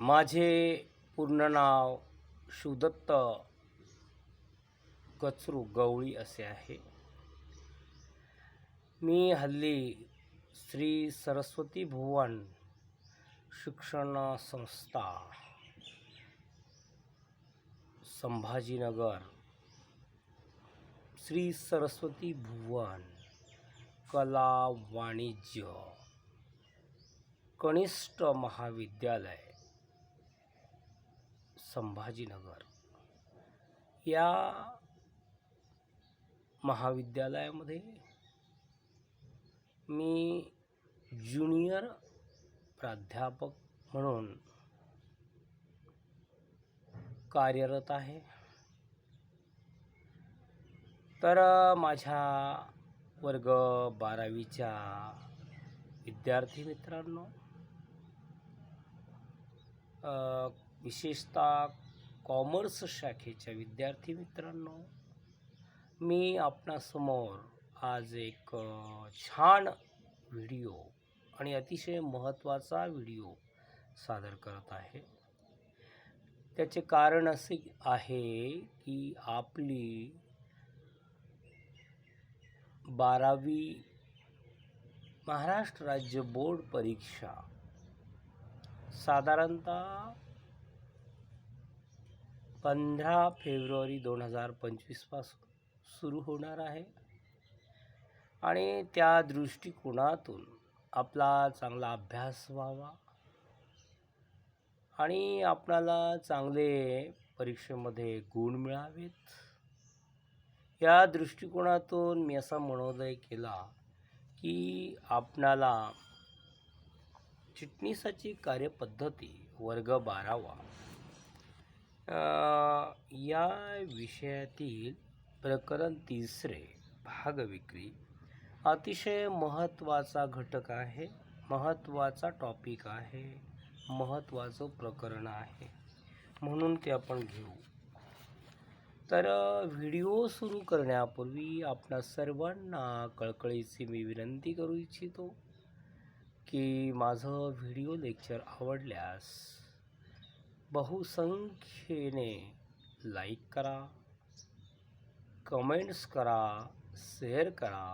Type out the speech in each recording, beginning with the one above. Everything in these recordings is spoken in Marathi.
माझे पूर्ण नाव शिवदत्त कचरू गवळी असे आहे. मी हल्ली श्री सरस्वती भुवन शिक्षण संस्था संभाजीनगर, श्री सरस्वती भुवन कला वाणिज्य कनिष्ठ महाविद्यालय संभाजीनगर या महाविद्यालयामध्ये मी ज्युनियर प्राध्यापक म्हणून कार्यरत आहे. तर माझ्या वर्ग 12वीच्या विद्यार्थी मित्रांनो, विशेषतः कॉमर्स शाखेच्या विद्यार्थी मित्रांनो, मी आपणासमोर आज एक छान व्हिडिओ आणि अतिशय महत्त्वाचा व्हिडिओ सादर करत आहे. त्याचे कारण असे आहे की आपली 12वी महाराष्ट्र राज्य बोर्ड परीक्षा साधारणतः 15 फेब्रुवारी 2025 पासून सुरू होणार आहे आणि त्या दृष्टिकोनातून आपला चांगला अभ्यास व्हावा आणि आपणाला चांगले परीक्षेमध्ये गुण मिळावेत, या दृष्टिकोनातून मी असा मनोदय केला की आपणाला चिटणीसाची कार्यपद्धती वर्ग 12वा या विषयातील प्रकरण 3 भाग विक्री अतिशय महत्त्वाचा घटक आहे, महत्त्वाचा टॉपिक आहे, महत्त्वाचं प्रकरण आहे, म्हणून ते आपण घेऊ. तर व्हिडिओ सुरू करण्यापूर्वी आपणा सर्वांना कळकळीची मी विनंती करू इच्छितो की माझं व्हिडिओ लेक्चर आवडल्यास बहुसंख्येने लाईक करा, कमेंट्स करा, शेअर करा,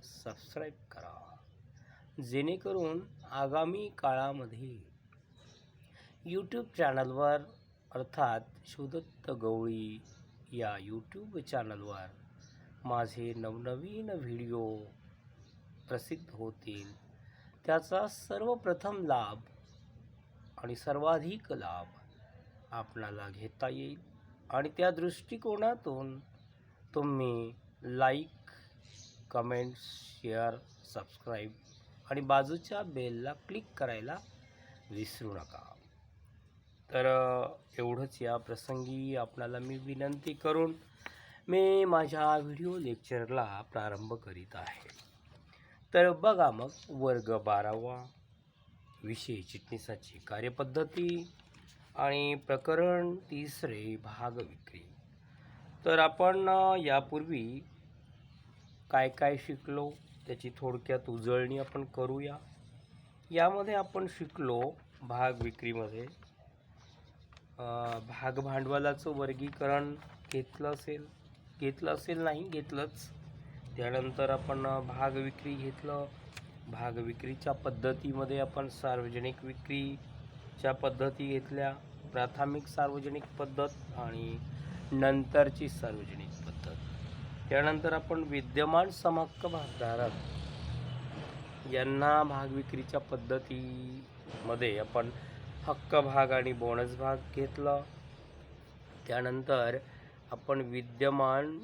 सबस्क्राईब करा, जेणेकरून आगामी काळामध्ये यूट्यूब चॅनलवर अर्थात शिवदत्त गवळी या यूट्यूब चॅनलवर माझे नवनवीन व्हिडिओ प्रसिद्ध होतील. त्याचा सर्वप्रथम लाभ आणि सर्वाधिक लाभ आपणाला घेता येईल आणि त्या दृष्टिकोनातून तुम्ही लाईक, कमेंट्स, शेअर, सबस्क्राईब आणि बाजूच्या बेलला क्लिक करायला विसरू नका. तर एवढंच या प्रसंगी आपणाला मी विनंती करून मी माझ्या व्हिडिओ लेक्चरला प्रारंभ करीत आहे. तर बघा मग, वर्ग 12वा विषय चिटणीसाची कार्यपद्धती आणि प्रकरण 3 भाग विक्री. तर आपण यापूर्वी काय काय शिकलो त्याची थोडक्यात उजळणी आपण करूया. यामध्ये आपण शिकलो भाग विक्रीमध्ये भाग भांडवलाचं वर्गीकरण घेतलंच. त्यानंतर आपण भाग विक्री घेतलं. भाग विक्रीच्या पद्धतीमध्ये आपण सार्वजनिक विक्रीच्या पद्धती घेतल्या, प्राथमिक सार्वजनिक पद्धत आणि नंतरची सार्वजनिक पद्धत. त्यानंतर आपण विद्यमान समहक्क भागधारक यांना भाग विक्रीच्या पद्धतीमध्ये आपण हक्क भाग आणि बोनस भाग घेतला. त्यानंतर आपण विद्यमान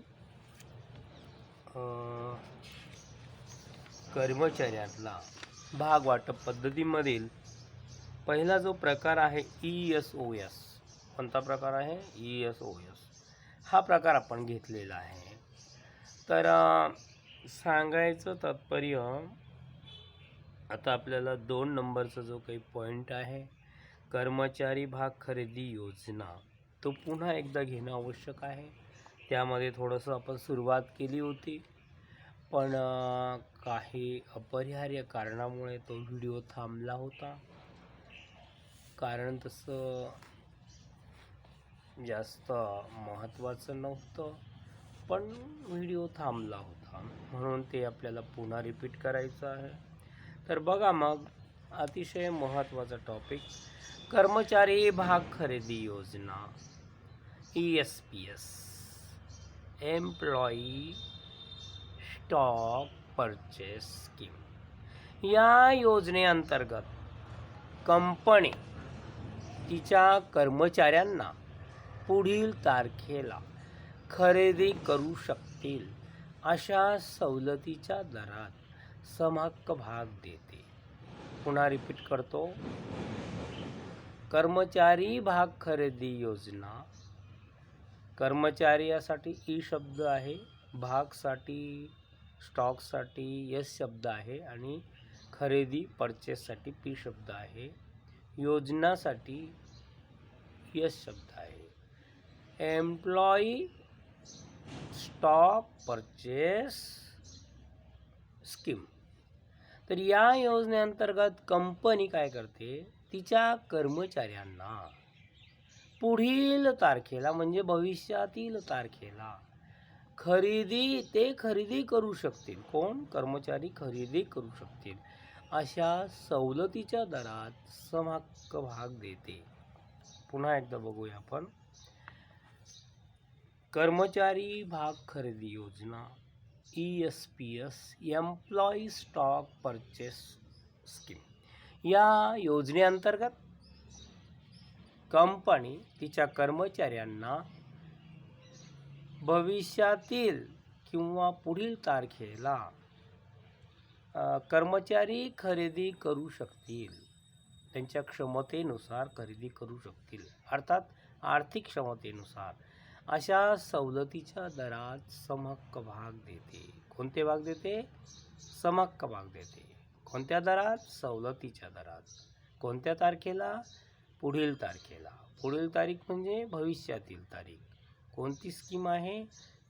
कर्मचाऱ्यातला भाग वाटप पद्धतीमधील पहिला जो प्रकार आहे ESOS, कोणता प्रकार आहे? ESOS हा प्रकार आपण घेतलेला आहे. तर सांगायचं तात्पर्य, आता आपल्याला 2 नंबरचा जो काही पॉईंट आहे कर्मचारी भाग खरेदी योजना, तो पुन्हा एकदा घेणं आवश्यक आहे. त्यामध्ये थोडंसं आपण सुरुवात केली होती, पण काही अपरिहार्य कारणामुळे तो व्हिडिओ थांबला होता. कारण तसं जास्त महत्त्वाचं नव्हतं, पण व्हिडिओ थांबला होता म्हणून ते आपल्याला पुन्हा रिपीट करायचं आहे. तर बघा मग, अतिशय महत्त्वाचा टॉपिक, कर्मचारी भाग खरेदी योजना, ESPS, employee stock purchase scheme. या योजनेअंतर्गत कंपनी तिच्या कर्मचाऱ्यांना पुढील तारखेला खरेदी करू शकतील अशा सवलतीच्या दरात समहक्क भाग देते. पुन्हा रिपीट करतो, कर्मचारी भाग खरेदी योजना. कर्मचारी यासाठी ई शब्द आहे, भागसाठी स्टॉकसाठी एस शब्द आहे आणि खरेदी परचेससाठी पी शब्द आहे. योजनासाठी एस शब्द आहे. Employee stock purchase scheme. तर या योजनेअंतर्गत कंपनी काय करते, तिच्या कर्मचाऱ्यांना पुढील तारखेला म्हणजे भविष्यातील तारखेला खरेदी करू शकतील. कोण? कर्मचारी खरेदी करू शकतील अशा सवलतीच्या दरात समहक्क भाग देते. पुन्हा एकदा बघूया आपण, कर्मचारी भाग खरेदी योजना, ESPS, employee stock purchase scheme. या योजनेअंतर्गत कंपनी तिच्या कर्मचाऱ्यांना भविष्यातील किंवा पुढील तारखेला कर्मचारी खरेदी करू शकतील, त्यांच्या क्षमतेनुसार खरेदी करू शकतील, अर्थात आर्थिक क्षमतेनुसार अशा सवलतीच्या दरात समहक्क भाग देते. कोणते भाग देते? समहक्क भाग देते. कोणत्या दरात? सवलतीच्या दरात. कोणत्या तारखेला? पुढील तारखेला. पुढील तारीख म्हणजे भविष्यातील तारीख. कोणती स्कीम आहे?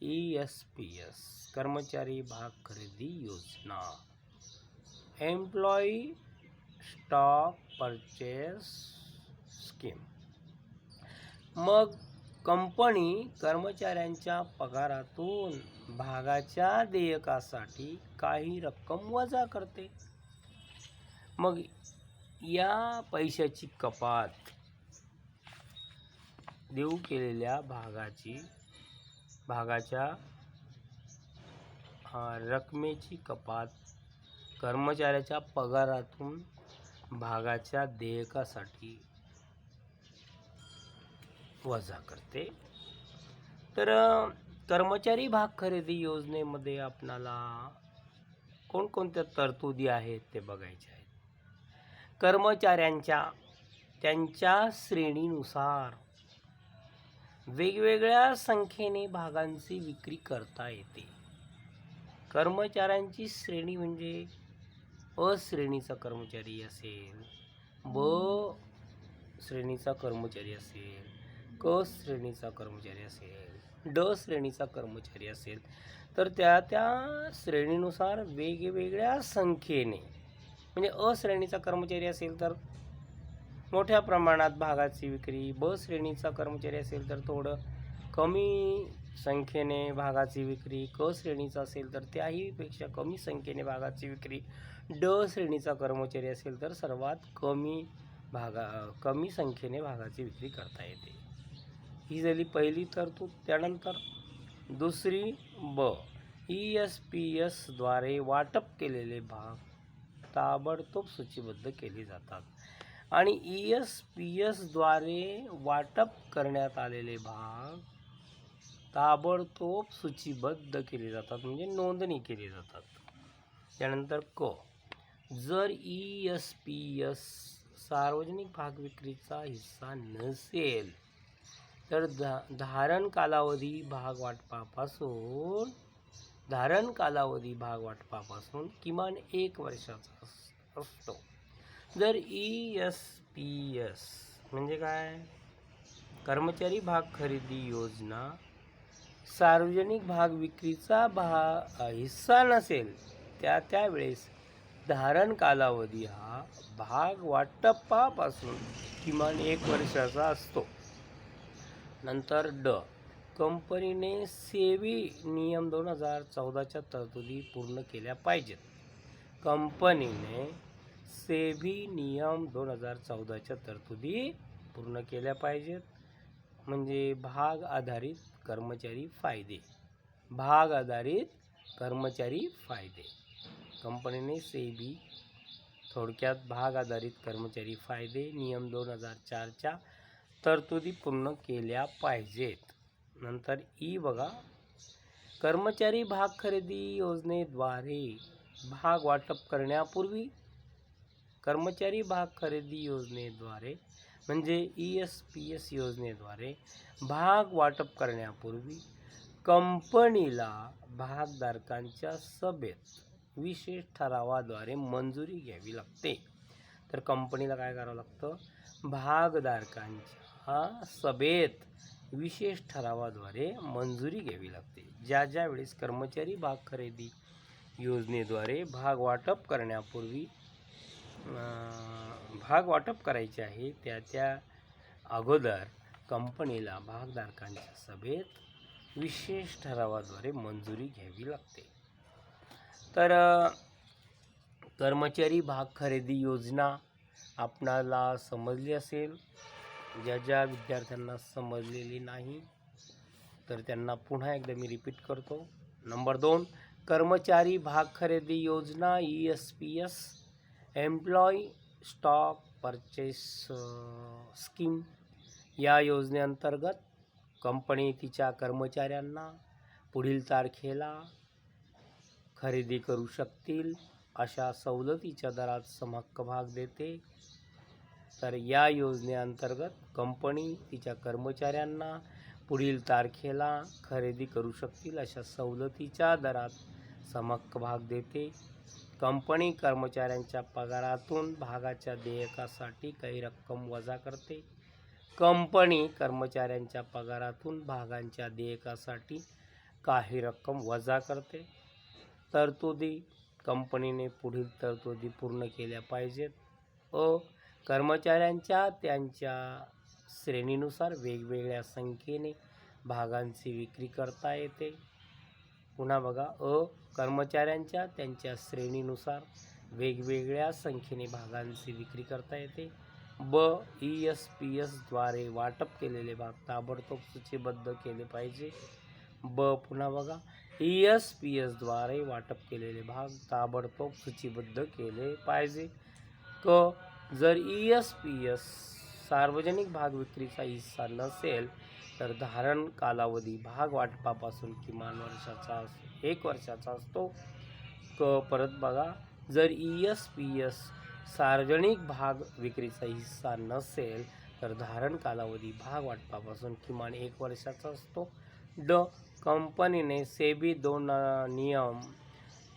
ESPS, कर्मचारी भाग खरेदी योजना, एम्प्लॉई स्टॉक परचेस स्कीम. मग कंपनी कर्मचाऱ्यांच्या पगारातून भागाच्या देयकासाठी काही रक्कम वजा करते. मग या पैशाची कपात, देऊ केलेल्या भागाच्या रकमेची कपात कर्मचाऱ्याच्या पगारातून भागाच्या देयकासाठी वजा करते. तर कर्मचारी भाग खरेदी योजनेमध्ये आपणाला कोणकोणत्या तरतुदी आहेत ते बघायचे आहेत. कर्मचाऱ्यांच्या त्यांच्या श्रेणीनुसार वेगवेगळ्या संख्येने भागांची विक्री करता येते. कर्मचाऱ्यांची श्रेणी म्हणजे अ श्रेणीचा कर्मचारी असेल, ब श्रेणीचा कर्मचारी असेल, क श्रेणीचा कर्मचारी असेल, ड श्रेणीचा कर्मचारी असेल, तर त्या श्रेणीनुसार वेगवेगळ्या संख्येने, म्हणजे अ श्रेणीचा कर्मचारी असेल तर मोठ्या प्रमाणात भागाची विक्री, ब श्रेणीचा कर्मचारी असेल तर थोडं कमी संख्येने भागाची विक्री, क श्रेणीचा असेल तर त्याहीपेक्षा कमी संख्येने भागाची विक्री, ड श्रेणीचा कर्मचारी असेल तर सर्वात कमी संख्येने भागाची विक्री करता येते. ही झाली पहिली तरतूद. त्यानंतर दुसरी ब, ESPS द्वारे वाटप केलेले भाग ताबडतोब सूचीबद्ध केले जातात. आणि ESPS द्वारे वाटप करण्यात आलेले भाग ताबडतोब सूचीबद्ध केले जातात, म्हणजे नोंदणी केली जातात. त्यानंतर क, जर ESPS सार्वजनिक भाग विक्रीचा हिस्सा नसेल तर धारण कालावधी भाग वाटपापासून किमान 1 वर्षाचा असतो. जर ESPS म्हणजे काय? कर्मचारी भाग खरेदी योजना सार्वजनिक भाग विक्रीचा हिस्सा नसेल त्यावेळेस धारण कालावधी हा भाग वाटपापासून किमान 1 वर्षाचा असतो. नंतर ड, कंपनीने सेबी नियम 2014च्या तरतुदी पूर्ण केल्या पाहिजेत. कंपनीने सेबी नियम 2014च्या तरतुदी पूर्ण केल्या पाहिजेत. म्हणजे भाग आधारित कर्मचारी फायदे. भाग आधारित कर्मचारी फायदे. कंपनीने सेबी थोडक्यात भाग आधारित कर्मचारी फायदे नियम 2004च्या तरतुदी पूर्ण केल्या पाहिजेत. नंतर ई बघा, कर्मचारी भाग खरेदी योजनेद्वारे भाग वाटप करण्यापूर्वी, कर्मचारी भाग खरेदी योजनेद्वारे म्हणजे ESPS योजनेद्वारे भाग वाटप करण्यापूर्वी कंपनीला भागधारकांच्या सभेत विशेष ठरावाद्वारे मंजुरी घ्यावी लागते. तर कंपनीला काय करावं लागतं? भागधारकांच्या सभेत विशेष ठरावाद्वारे मंजुरी घ्यावी लागते. ज्या वेळेस कर्मचारी भाग खरेदी योजनेद्वारे भाग वाटप करण्यापूर्वी भाग वाटप करायचे आहे त्या अगोदर कंपनीला भागधारकांच्या सभेत विशेष ठरावाद्वारे मंजुरी घ्यावी लागते. तर कर्मचारी भाग खरेदी योजना आपणाला समजली असेल. ज्या विद्यार्थ्यांना समजलेली नाही तर त्यांना पुन्हा एकदा मी रिपीट करतो. नंबर 2, कर्मचारी भाग खरेदी योजना ESPS employee stock purchase scheme. या योजनेअंतर्गत कंपनी तिच्या कर्मचाऱ्यांना पुढील तारखेला खरेदी करू शकतील अशा सवलतीच्या दरात समहक्क भाग देते. तर या योजनेअंतर्गत कंपनी तिच्या कर्मचाऱ्यांना पुढील तारखेला खरेदी करू शकतील अशा सवलतीच्या दरात समहक्क भाग देते. कंपनी कर्मचाऱ्यांच्या पगारातून भागाच्या देयकासाठी काही रक्कम वजा करते. कंपनी कर्मचाऱ्यांच्या पगारातून भागांच्या देयकासाठी काही रक्कम वजा करते. तरतुदी, कंपनीने पुढील तरतुदी पूर्ण केल्या पाहिजेत. कर्मचाऱ्यांच्या त्यांच्या श्रेणीनुसार वेगवेगळ्या संख्येने भागांची विक्री करता येते. पुन्हा बघा, कर्मचाऱ्यांच्या त्यांच्या श्रेणीनुसार वेगवेगळ्या संख्येने भागांची विक्री करता येते. ESPS द्वारे वाटप केलेले भाग ताबडतोब सूचीबद्ध केले पाहिजे. पुन्हा बघा, ESPS द्वारे वाटप केलेले भाग ताबडतोब सूचीबद्ध केले पाहिजे. जर ESPS सार्वजनिक भाग विक्रीचा हिस्सा नसेल तर धारण कालावधी भाग वाटपापासून किमान 1 वर्षाचा असतो. परत बघा, जर ESPS सार्वजनिक भाग विक्रीचा हिस्सा नसेल तर धारण कालावधी भाग वाटपापासून किमान 1 वर्षाचा असतो. कंपनीने सेबी नियम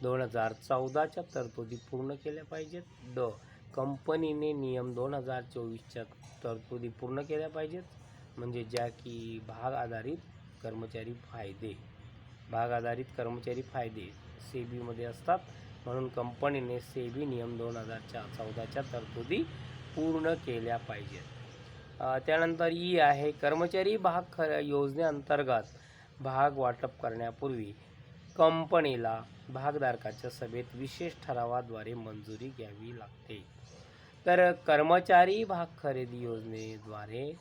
2014च्या तरतुदी पूर्ण केल्या पाहिजेत. कंपनीने नियम 2024च्या तरतुदी पूर्ण केल्या पाहिजेत. म्हणजे ज्या की भाग आधारित कर्मचारी फायदे सेबीमध्ये असतात. म्हणून कंपनीने सेबी नियम 2014च्या तरतुदी पूर्ण केल्या पाहिजेत. त्यानंतर ई आहे, कर्मचारी भाग योजनेअंतर्गत भाग वाटप करण्यापूर्वी कंपनीला भागधारकाच्या सभेत विशेष ठरावाद्वारे मंजुरी घ्यावी लागते. तर कर्मचारी भाग खरेदी योजनेद्वारे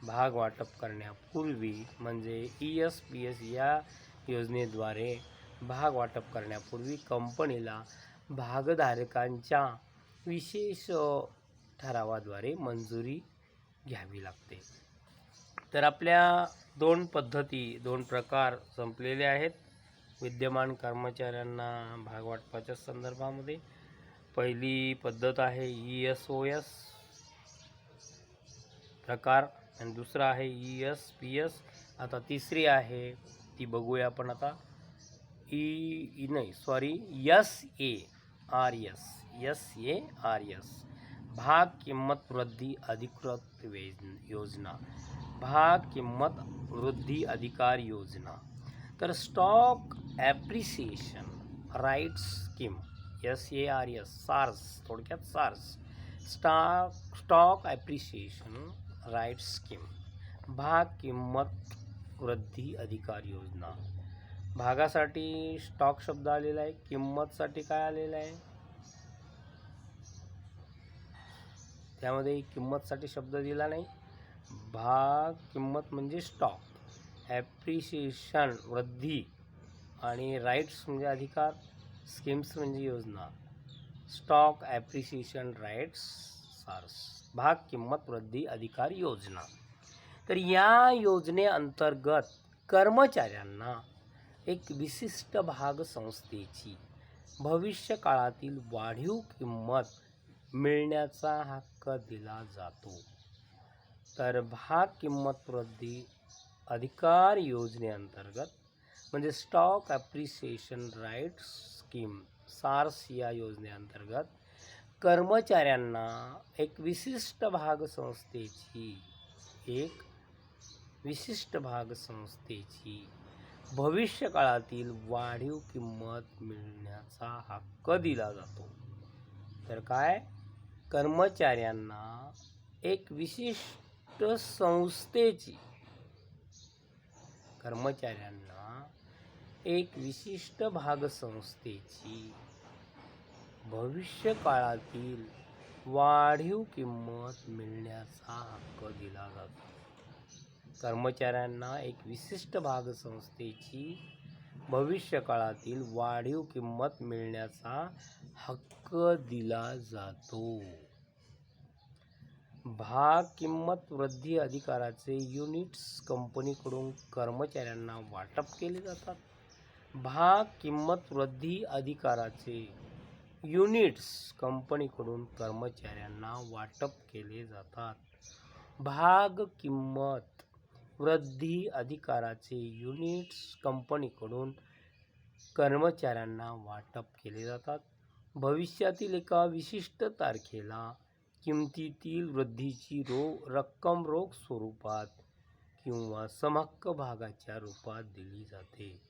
भाग वाटप करण्यापूर्वी म्हणजे ESPS या योजनेद्वारे भाग वाटप करण्यापूर्वी कंपनीला भागधारकांच्या विशेष ठरावाद्वारे मंजुरी घ्यावी लागते. तर आपल्या 2 प्रकार संपलेले आहेत विद्यमान कर्मचाऱ्यांना भाग वाटपाच्या संदर्भामध्ये. पहिली पद्धत आहे ESOS प्रकार आणि दुसरा आहे ESPS. आता तिसरी आहे ती बघूया आपण आता. SARS भाग किंमत वृद्धी अधिकृत योजना, भाग किंमत वृद्धी अधिकार योजना. तर stock appreciation rights scheme SARS, थोडक्यात SARS stock appreciation right scheme, भाग किंमत वृद्धी अधिकार योजना. भागासाठी स्टॉक शब्द आलेला आहे, किंमतसाठी काय आलेलं आहे, त्यामध्ये किंमतसाठी शब्द दिला नाही. भाग किंमत म्हणजे स्टॉक, ॲप्रिसिएशन वृद्धी आणि राईट्स म्हणजे अधिकार, स्कीम्स म्हणजे योजना. स्टॉक ॲप्रिसिएशन राईट्स सार्स, भाग किंमत वृद्धी अधिकार योजना. तर या योजनेअंतर्गत कर्मचाऱ्यांना एक विशिष्ट भाग संस्थेची भविष्य काळातील वाढीव किंमत मिळण्याचा हक्क दिला जातो. तर भाग किंमत वृद्धी अधिकार योजनेअंतर्गत म्हणजे stock appreciation rights scheme SARS या योजनेअंतर्गत कर्मचाऱ्यांना एक विशिष्ट भाग संस्थेची भविष्यकाळातील वाढीव किंमत मिळण्याचा हक्क दिला जातो. तर काय, कर्मचाऱ्यांना एक विशिष्ट भाग संस्थेची भविष्य काळातील वाढीव किंमत मिळण्याचा हक्क दिला जातो. कर्मचाऱ्यांना एक विशिष्ट भाग संस्थेची भविष्य काळातील वाढीव किंमत मिळण्याचा हक्क दिला जातो. भाग किंमत वृद्धी अधिकाराचे युनिट्स कंपनीकडून कर्मचाऱ्यांना वाटप केले जातात. भाग किंमत वृद्धी अधिकाराचे युनिट्स कंपनीकडून कर्मचाऱ्यांना वाटप केले जातात. भाग किंमत वृद्धी अधिकाराचे युनिट्स कंपनीकडून कर्मचाऱ्यांना वाटप केले जातात. भविष्यातील एका विशिष्ट तारखेला किमतीतील वृद्धीची रक्कम रोख स्वरूपात किंवा समहक्क भागाच्या रूपात दिली जाते.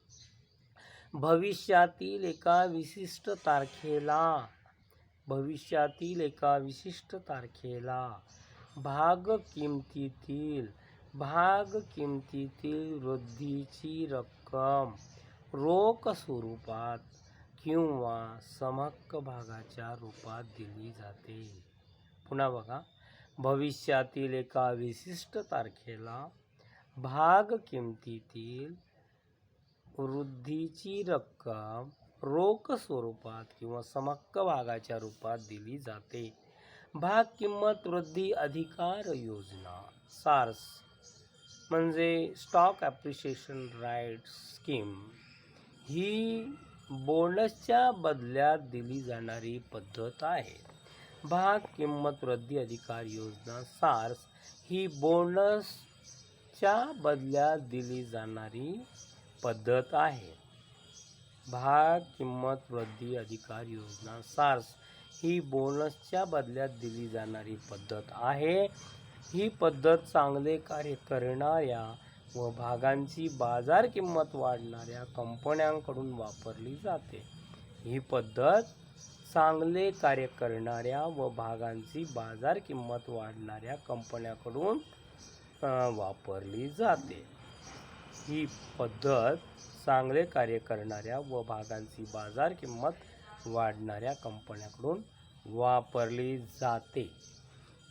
भविष्यातील एका विशिष्ट तारखेला भाग किमतीतील वृद्धीची रक्कम रोख स्वरूपात किंवा समहक्क भागाच्या रूपात दिली जाते. पुन्हा बघा, भविष्यातील एका विशिष्ट तारखेला भाग किमतीतील वृद्धीची रक्कम रोख स्वरूपात किंवा समहक्क भागाच्या रूपात दिली जाते. भाग किंमत वृद्धी अधिकार योजना सार्स म्हणजे स्टॉक ॲप्रिसिएशन राईट स्कीम ही बोनसच्या बदल्यात दिली जाणारी पद्धत आहे. भाग किंमत वृद्धी अधिकार योजना सार्स ही बोनसच्या बदल्यात दिली जाणारी पद्धत आहे. भाग किंमत वृद्धी अधिकार योजना सार्स ही बोनसच्या बदल्यात दिली जाणारी पद्धत आहे. ही पद्धत चांगले कार्य करणाऱ्या व भागांची बाजार किंमत वाढणाऱ्या कंपन्यांकडून वापरली जाते. ही पद्धत चांगले कार्य करणाऱ्या व भागांची बाजार किंमत वाढणाऱ्या कंपन्यांकडून वापरली जाते. ही पद्धत चांगले कार्य करणाऱ्या व भागांची बाजार किंमत वाढणाऱ्या कंपन्यांकडून वापरली जाते.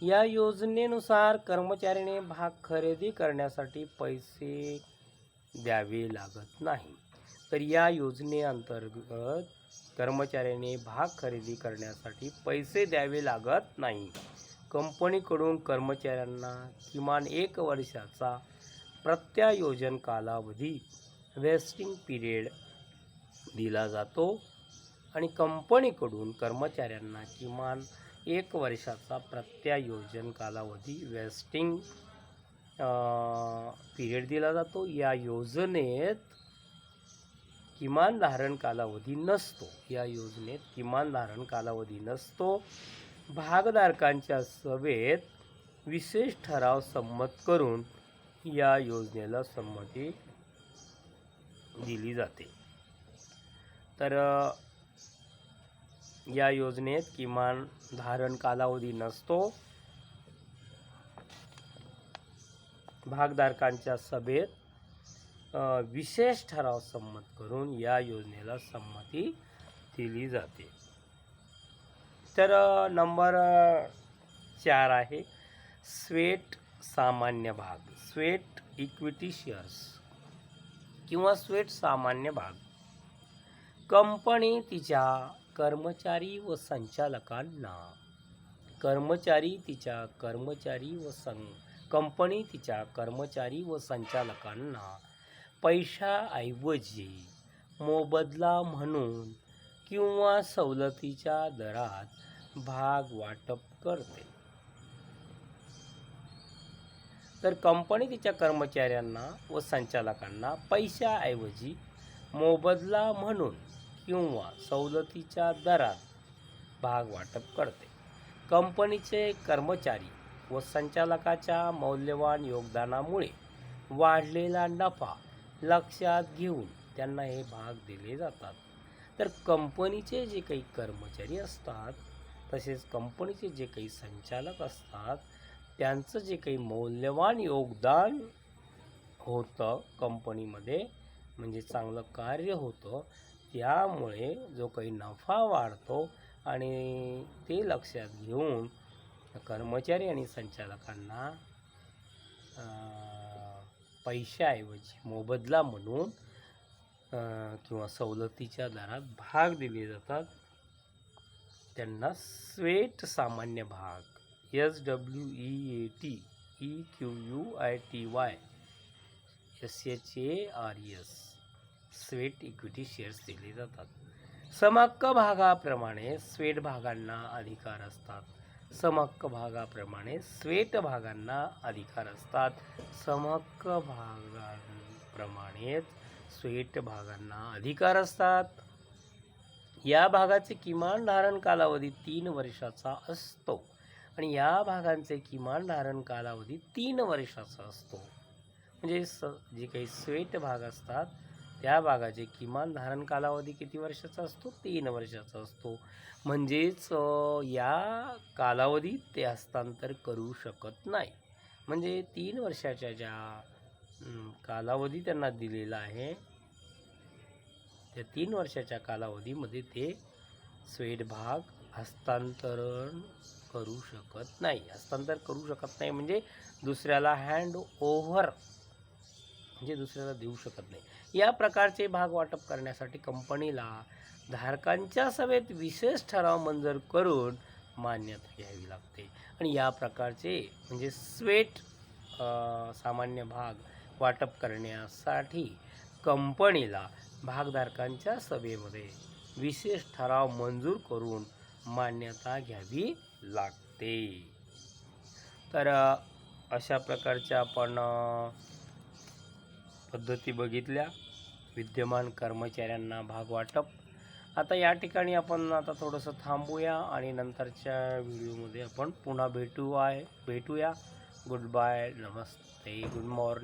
या योजनेनुसार कर्मचाऱ्याने भाग खरेदी करण्यासाठी पैसे द्यावे लागत नाही. तर या योजनेअंतर्गत कर्मचाऱ्याने भाग खरेदी करण्यासाठी पैसे द्यावे लागत नाही. कंपनीकडून कर्मचाऱ्यांना किमान 1 वर्षाचा प्रत्यायोजन कालावधी वेस्टिंग पिरियड दिला जातो आणि कंपनीकडून कर्मचाऱ्यांना किमान 1 वर्षाचा प्रत्यायोजन कालावधी वेस्टिंग पिरियड दिला जातो. या योजनेत किमान धारण कालावधी नसतो. भागधारकांच्या सभेत विशेष ठराव संमत करून या योजनेला संमती दिली जाते. तर या योजनेत किमान धारण कालावधी नसतो. भागधारकांच्या सभेत विशेष ठराव संमत करून या योजनेला संमती दिली जाते. तर नंबर 4 आहे स्वेट सामान्य भाग, स्वेट इक्विटी शेअर्स किंवा स्वेट सामान्य भाग. कंपनी तिच्या कर्मचारी व संचालकांना कंपनी तिच्या कर्मचारी व संचालकांना पैशाऐवजी मोबदला म्हणून किंवा सवलतीच्या दरात भाग वाटप करते. तर कंपनी तिच्या कर्मचाऱ्यांना व संचालकांना पैशाऐवजी मोबदला म्हणून किंवा सवलतीच्या दरात भाग वाटप करते. कंपनीचे कर्मचारी व संचालकाच्या मौल्यवान योगदानामुळे वाढलेला नफा लक्षात घेऊन त्यांना हे भाग दिले जातात. तर कंपनीचे जे काही कर्मचारी असतात तसेच कंपनीचे जे काही संचालक असतात त्यांचं जे काही मौल्यवान योगदान होतं कंपनीमध्ये, म्हणजे चांगलं कार्य होतं, त्यामुळे जो काही नफा वाढतो आणि ते लक्षात घेऊन कर्मचारी आणि संचालकांना पैशाऐवजी मोबदला म्हणून किंवा सवलतीच्या दरात भाग दिले जातात. त्यांना स्वेट सामान्य भाग SWEAT EQUITY SHARES sweat equity shares दिले जातात. समहक्क भागाप्रमाणे स्वेट भागांना अधिकार असतात. समहक्क भागाप्रमाणे स्वेट भागांना अधिकार असतात. समहक्क भागांप्रमाणेच स्वेट भागांना अधिकार असतात. या भागाचे किमान धारण कालावधी 3 वर्षाचा असतो आणि या भागांचे किमान धारण कालावधी 3 वर्षाचा असतो. म्हणजे जे काही स्वेट भाग असतात त्या भागाचे किमान धारण कालावधी किती वर्षाचा असतो? 3 वर्षाचा असतो. म्हणजेच या कालावधीत ते हस्तांतर करू शकत नाही. म्हणजे 3 वर्षाच्या ज्या कालावधी त्यांना दिलेला आहे त्या 3 वर्षाच्या कालावधीमध्ये ते स्वेट भाग हस्तांतरण करू शकत नाही. हस्तांतर करू शकत नाही म्हणजे दुसऱ्याला हँड ओव्हर म्हणजे दुसऱ्याला देऊ शकत नाही. या प्रकारचे भाग वाटप करण्यासाठी कंपनीला धारकांच्या सभेत विशेष ठराव मंजूर करून मान्यता घ्यावी लागते. आणि या प्रकारचे म्हणजे स्वेट सामान्य भाग वाटप करण्यासाठी कंपनीला भागधारकांच्या सभेमध्ये विशेष ठराव मंजूर करून मान्यता घ्यावी लागते. तर अशा प्रकारच्या आपण पद्धती बघितल्या विद्यमान कर्मचाऱ्यांना भाग वाटप. आता या ठिकाणी आपण आता थोडंसं थांबूया आणि नंतरच्या व्हिडिओमध्ये आपण पुन्हा भेटूया. गुड बाय, नमस्ते, गुड मॉर्निंग.